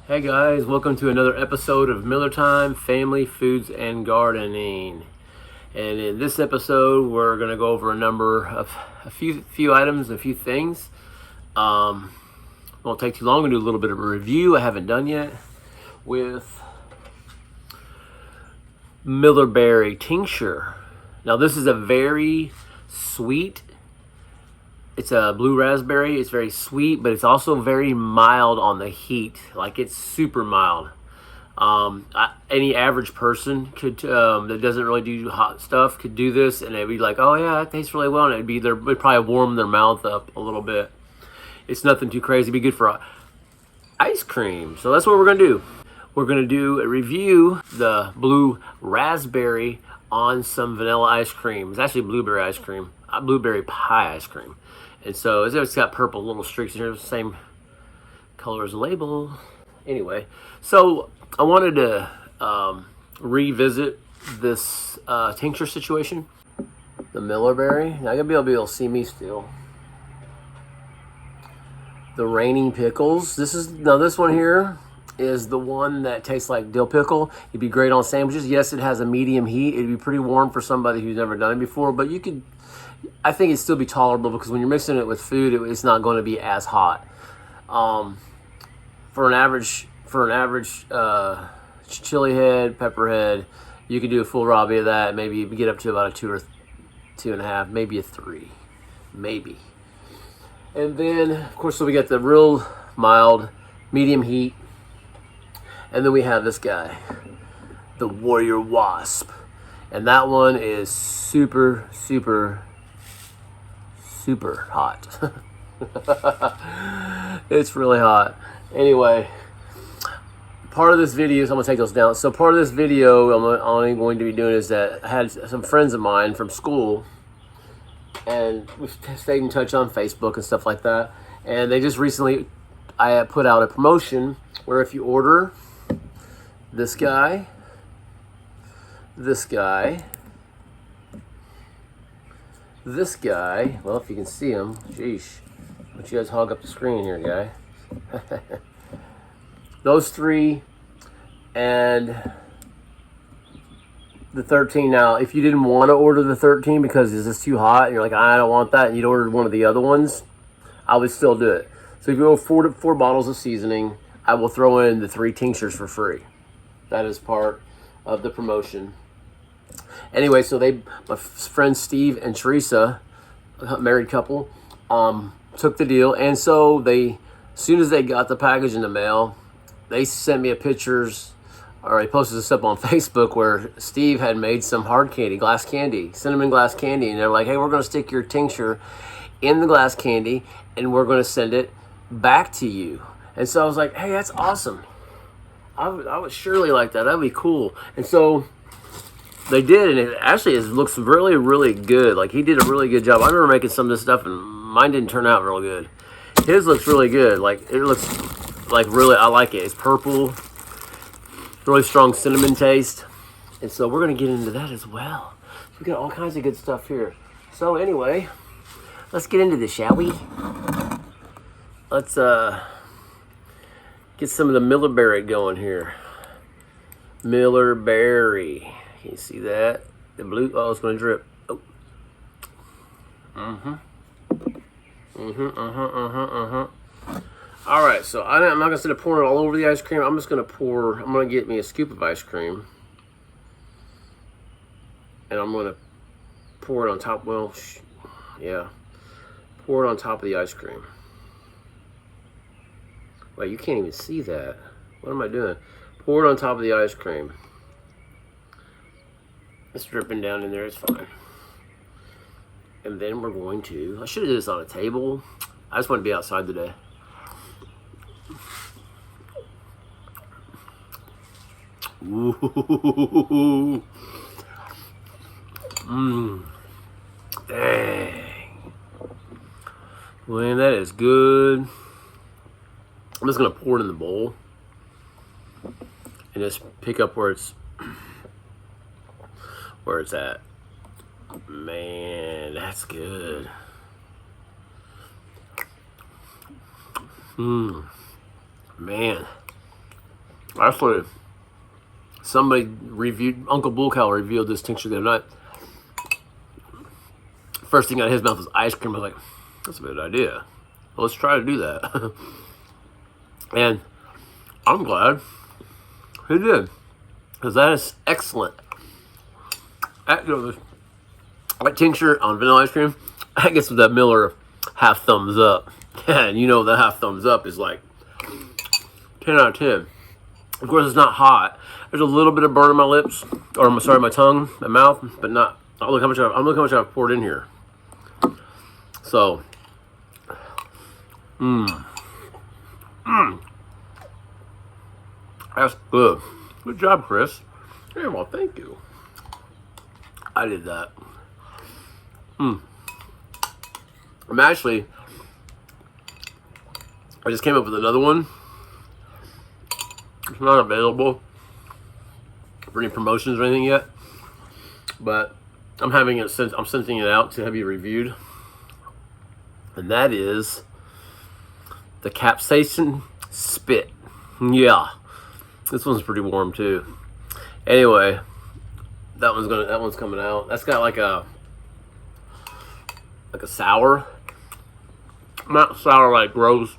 Hey guys, welcome to another episode of MILLERTIME Family Foods and Gardening. And in this episode, we're going to go over a few items, a few things. Won't take too long. We'll do a little bit of a review I haven't done yet with Millerberry tincture. Now this is a very sweet. It's a blue raspberry. It's very sweet, but it's also very mild on the heat. Like, it's super mild. Any average person could that doesn't really do hot stuff could do this, and it'd be like, oh yeah, it tastes really well, and it'd probably warm their mouth up a little bit. It's nothing too crazy. It'd be good for ice cream. So that's what we're gonna do. We're gonna do a review the blue raspberry on some vanilla ice cream. It's actually blueberry ice cream, blueberry pie ice cream. And so it's got purple little streaks in here, the same color as the label. Anyway, so I wanted to revisit this tincture situation. The Millerberry. Now you'll be able to see me still. The Raining Pickles. This one here is the one that tastes like dill pickle. It'd be great on sandwiches. Yes, it has a medium heat. It'd be pretty warm for somebody who's never done it before, but I think it'd still be tolerable because when you're mixing it with food, it's not going to be as hot. For an average chili head, pepper head, you could do a full Robbie of that. Maybe you get up to about a 2 or 2.5, maybe a 3, maybe. And then, of course, so we got the real mild, medium heat, and then we have this guy, the Warrior Wasp, and that one is super, super, super hot. It's really hot. Anyway, part of this video, so I'm gonna take those down. So part of this video I'm only going to be doing is that I had some friends of mine from school, and we've stayed in touch on Facebook and stuff like that. And they just recently, I put out a promotion where if you order this guy, this guy, well, if you can see him, sheesh, but you guys hog up the screen here, guy. Those three and the 13. Now, if you didn't want to order the 13 because it's just too hot, and you're like, I don't want that, and you'd ordered one of the other ones, I would still do it. So if you order four bottles of seasoning, I will throw in the 3 tinctures for free. That is part of the promotion. Anyway, so my friends Steve and Teresa, a married couple, took the deal, and so as soon as they got the package in the mail, they sent me they posted this up on Facebook where Steve had made some hard candy, cinnamon glass candy, and they're like, hey, we're going to stick your tincture in the glass candy, and we're going to send it back to you. And so I was like, hey, that's awesome. I would surely like that. That'd be cool. And so they did, and it looks really, really good. Like, he did a really good job. I remember making some of this stuff, and mine didn't turn out real good. His looks really good. Like, it looks like really, I like it. It's purple, really strong cinnamon taste. And so we're going to get into that as well. So we got all kinds of good stuff here. So anyway, let's get into this, shall we? Let's get some of the Millerberry going here. Millerberry. Can you see that? The blue, oh, it's going to drip. Oh. All right, so I'm not going to sit pouring it all over the ice cream. I'm going to get me a scoop of ice cream. And I'm going to pour it on top, pour it on top of the ice cream. Wait, you can't even see that. What am I doing? Pour it on top of the ice cream. It's dripping down in there, it's fine. And then we're going to, I should have did this on a table. I just want to be outside today. Ooh. Dang. Man, that is good. I'm just going to pour it in the bowl and just pick up where it's at. Man, that's good. Man. Actually, somebody reviewed, Uncle Bull Cow reviewed this tincture the other night. First thing out of his mouth was ice cream. I was like, that's a good idea. Well, let's try to do that. And I'm glad he did, because that is excellent. That tincture on vanilla ice cream, I guess with that Miller half thumbs up. And you know the half thumbs up is like 10 out of 10. Of course, it's not hot. There's a little bit of burn in my lips, or I'm sorry, my tongue, my mouth, but not. Look how much I've poured in here. So, that's good. Good job, Chris. Hey, well, thank you. I did that. I'm actually, I just came up with another one. It's not available for any promotions or anything yet, but I'm having it sent. I'm sending it out to have you reviewed, and that is the capsaicin spit. Yeah, this one's pretty warm too. Anyway, that one's coming out. That's got like a sour, not sour like gross,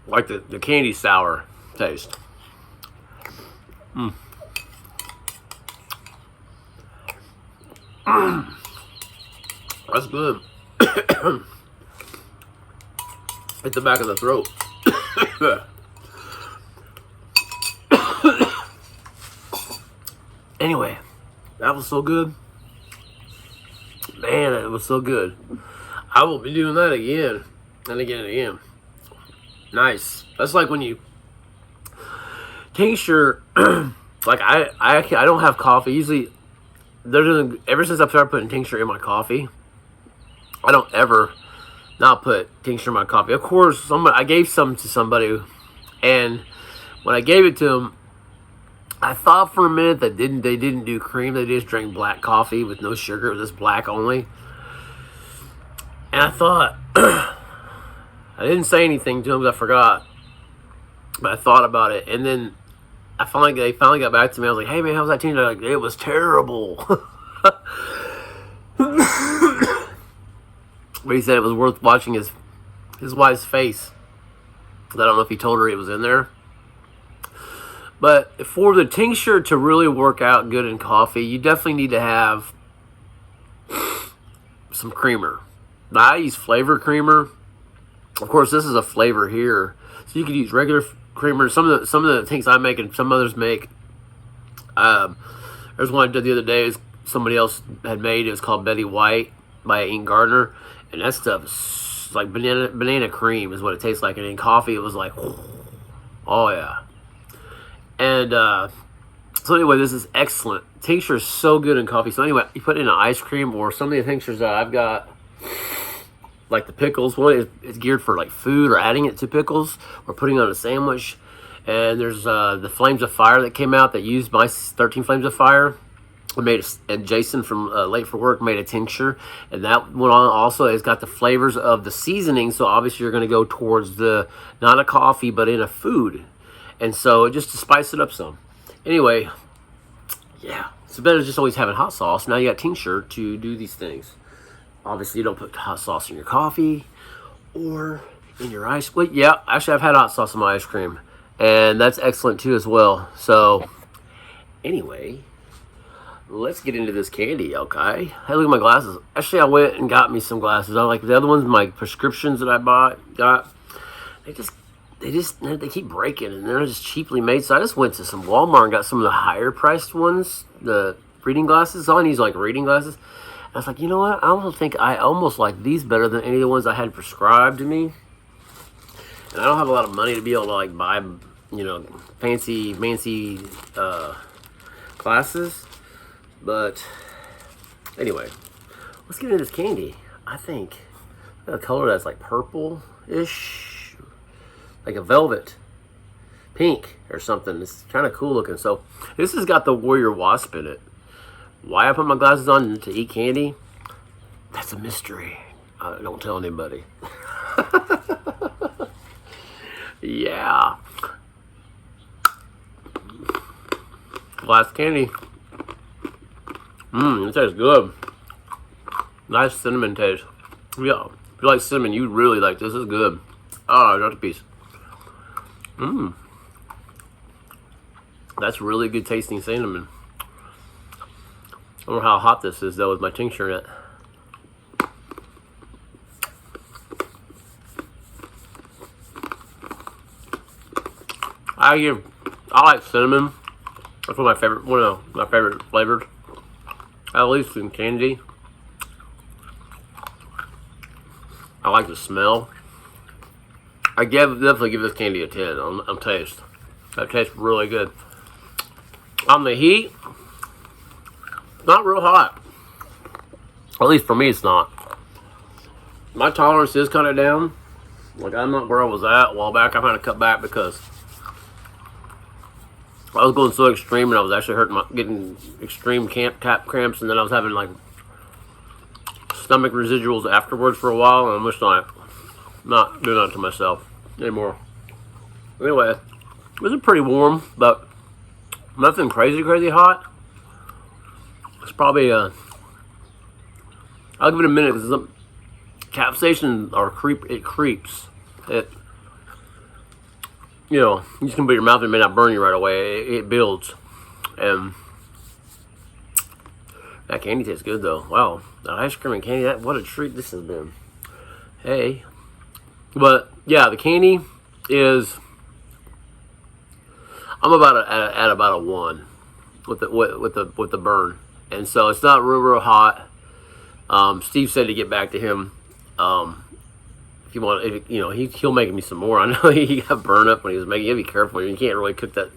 like the candy sour taste. That's good. Hit the back of the throat. Anyway, that was so good. Man, it was so good. I will be doing that again and again and again. Nice. That's like when you tincture. Like I don't have coffee usually. Ever since I started putting tincture in my coffee, I don't ever not put tincture in my coffee. Of course, I gave some to somebody, and when I gave it to them, I thought for a minute that they didn't do cream. They just drank black coffee with no sugar. It was just black only. And I thought, I didn't say anything to them because I forgot. But I thought about it. And then they finally got back to me. I was like, hey man, how was that tincture? They're like, it was terrible. But he said it was worth watching his wife's face. I don't know if he told her it was in there. But for the tincture to really work out good in coffee, you definitely need to have some creamer. Now, I use flavor creamer. Of course, this is a flavor here, so you could use regular creamer. Some of the things I make and some others make. There's one I did the other day. Somebody else had made. It was called Betty White by Ian Gardner, and that stuff is like banana cream is what it tastes like. And in coffee, it was like, oh yeah. And so anyway, this is excellent. Tincture is so good in coffee. So anyway, you put it in an ice cream, or some of the tinctures that I've got, like the pickles one, is geared for like food or adding it to pickles or putting on a sandwich. And there's the Flames of Fire that came out that used my 13 Flames of Fire. And Jason from Late for Work made a tincture, and that one also has got the flavors of the seasoning. So obviously you're going to go towards the not a coffee but in a food. And so just to spice it up some. Anyway, yeah. It's better than just always having hot sauce. Now you got tincture to do these things. Obviously you don't put hot sauce in your coffee or in your ice. Well, yeah, actually I've had hot sauce in my ice cream. And that's excellent too as well. So anyway, let's get into this candy, okay? Hey, look at my glasses. Actually, I went and got me some glasses. I like the other ones, my prescriptions that I got. They keep breaking, and they're just cheaply made. So I just went to some Walmart and got some of the higher priced ones, the reading glasses. All I need is like reading glasses. And I was like, you know what? I almost think I almost like these better than any of the ones I had prescribed to me. And I don't have a lot of money to be able to like buy, you know, fancy glasses. But anyway, let's get into this candy. I think I got a color that's like purple-ish, like a velvet pink or something. It's kind of cool looking. So this has got the warrior wasp in it. Why I put my glasses on to eat candy, that's a mystery. Don't tell anybody. Yeah. glass candy. It tastes good. Nice cinnamon taste. Yeah, if you like cinnamon, you really like this. This is good. Oh, I got a piece. That's really good tasting cinnamon. I wonder how hot this is though with my tincture in it. I like cinnamon. That's one of my favorite flavors. At least in candy. I like the smell. I definitely give this candy a 10 on taste. That tastes really good. On the heat, not real hot. At least for me, it's not. My tolerance is kind of down. Like, I'm not where I was at a while back. I'm trying to cut back because I was going so extreme, and I was actually getting extreme cap cramps, and then I was having like stomach residuals afterwards for a while, and I'm just not doing that to myself anymore. Anyway, it was pretty warm, but nothing crazy hot. It's probably I'll give it a minute because capsaicin it creeps. You know, you just can put your mouth, it may not burn you right away. It builds. And that candy tastes good though. Wow, that ice cream and candy, what a treat this has been. Hey. But yeah, the candy is, I'm at about a 1 with the burn. And so it's not real hot. Steve said to get back to him. If you want, you know, he'll make me some more. I know he got burned up when he was making. You gotta be careful. You can't really cook that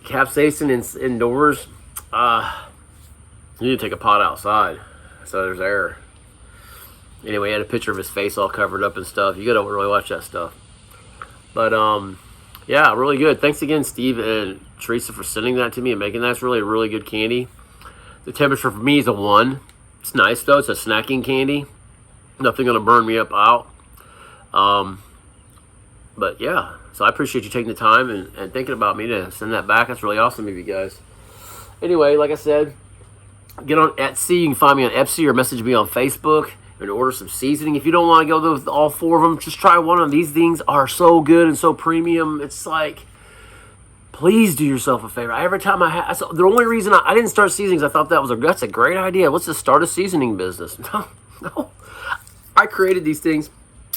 capsaicin indoors. You need to take a pot outside so there's air. Anyway, he had a picture of his face all covered up and stuff. You gotta really watch that stuff. But yeah, really good. Thanks again, Steve and Teresa, for sending that to me and making that. It's really, really good candy. The temperature for me is a 1. It's nice though. It's a snacking candy. Nothing gonna burn me up out. But yeah, so I appreciate you taking the time and thinking about me to send that back. That's really awesome of you guys. Anyway, like I said, get on Etsy. You can find me on Etsy or message me on Facebook and order some seasoning. If you don't want to go with all 4 of them, just try one of them. These things are so good and so premium. It's like, please do yourself a favor. Every time the only reason I didn't start seasonings, I thought that's a great idea. Let's just start a seasoning business. No. I created these things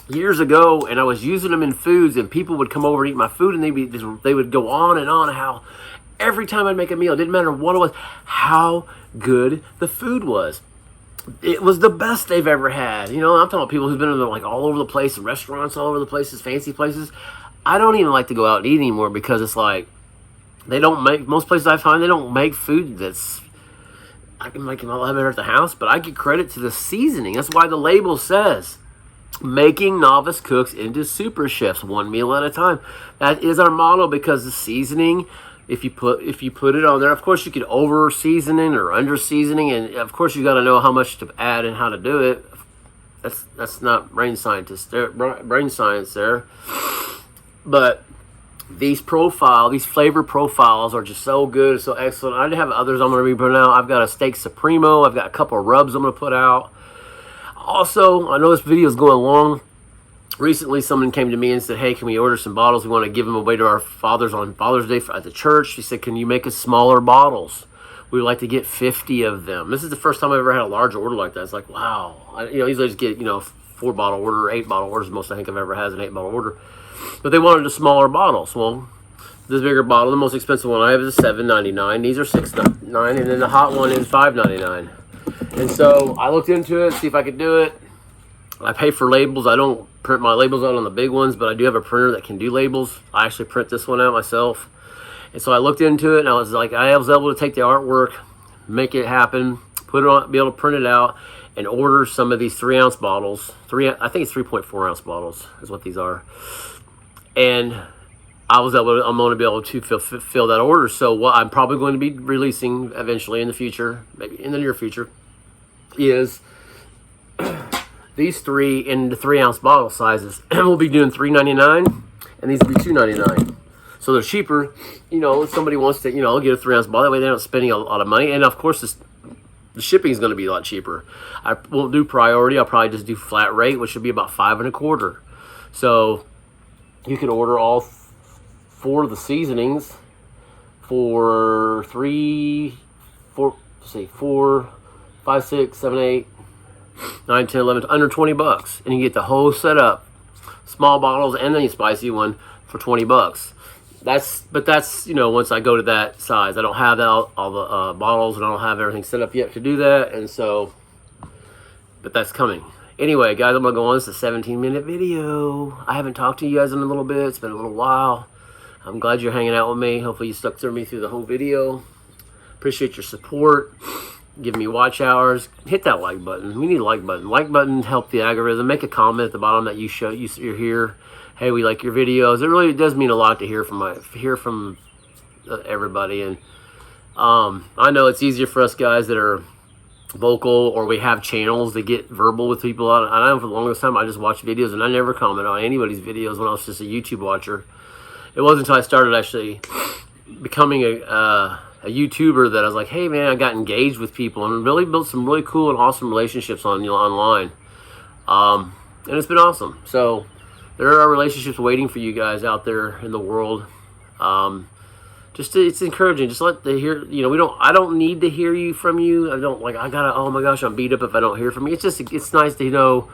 years ago, and I was using them in foods, and people would come over and eat my food, and they would go on and on how every time I'd make a meal, it didn't matter what it was, how good the food was. It was the best they've ever had. You know, I'm talking about people who've been in like all over the place, restaurants all over the places, fancy places. I don't even like to go out and eat anymore because it's like most places I find, they don't make food that's, I can make them all better at the house, but I give credit to the seasoning. That's why the label says, making novice cooks into super chefs, 1 meal at a time. That is our motto, because the seasoning, if you put it on there, of course you could over seasoning or under seasoning, and of course you got to know how much to add and how to do it. That's not brain science there. But these flavor profiles are just so good, so excellent. I have others I'm going to be putting out. I've got a steak supremo. I've got a couple of rubs I'm going to put out. Also, I know this video is going long. Recently, someone came to me and said, hey, can we order some bottles? We want to give them away to our fathers on Father's Day at the church. She said, can you make us smaller bottles? We would like to get 50 of them. This is the first time I've ever had a large order like that. It's like, wow. Usually I just get, 4-bottle order, 8-bottle orders. Most I think I've ever had is an 8-bottle order. But they wanted a smaller bottle. So, well, this bigger bottle, the most expensive one I have is $7.99. These are $6.99, and then the hot one is $5.99. And so I looked into it, see if I could do it. I pay for labels. I don't print my labels out on the big ones, but I do have a printer that can do labels. I actually print this one out myself. And so I looked into it, and I was able to take the artwork, make it happen, put it on, be able to print it out, and order some of these 3-ounce bottles. I think it's 3.4-ounce bottles is what these are. And I'm going to be able to fill that order. So what I'm probably going to be releasing eventually in the future, maybe in the near future, is these 3 in the 3-ounce bottle sizes. And we'll be doing $3.99, and these will be $2.99. So they're cheaper. You know, if somebody wants to, you know, get a 3-ounce bottle, that way they're not spending a lot of money. And of course, the shipping is going to be a lot cheaper. I won't do priority. I'll probably just do flat rate, which should be about $5.25. So you can order all 4 of the seasonings for 4, 5, 6, 7, 8, 9, 10, 11, under 20 bucks. And you get the whole setup, small bottles and the spicy one for 20 bucks. But that's, you know, once I go to that size. I don't have all the bottles, and I don't have everything set up yet to do that. And so, but that's coming. Anyway, guys, I'm going to go on. It's a 17-minute video. I haven't talked to you guys in a little bit. It's been a little while. I'm glad you're hanging out with me. Hopefully you stuck through me through the whole video. Appreciate your support. Give me watch hours. Hit that like button. We need a like button. Like button help the algorithm. Make a comment at the bottom that you're here. Hey, we like your videos. It really does mean a lot to hear from everybody. And I know it's easier for us guys that are vocal, or we have channels that get verbal with people. I know for the longest time I just watched videos and I never comment on anybody's videos when I was just a YouTube watcher. It wasn't until I started actually becoming a YouTuber that I was like, hey man, I got engaged with people and really built some really cool and awesome relationships online. And it's been awesome. So there are relationships waiting for you guys out there in the world. It's encouraging. Just let the hear. You know, I don't need to hear from you. I don't like. I gotta. Oh my gosh, I'm beat up if I don't hear from you. It's nice to know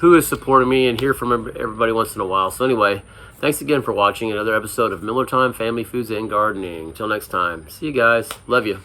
who is supporting me and hear from everybody once in a while. So anyway, thanks again for watching another episode of Miller Time Family Foods and Gardening. Until next time, see you guys. Love you.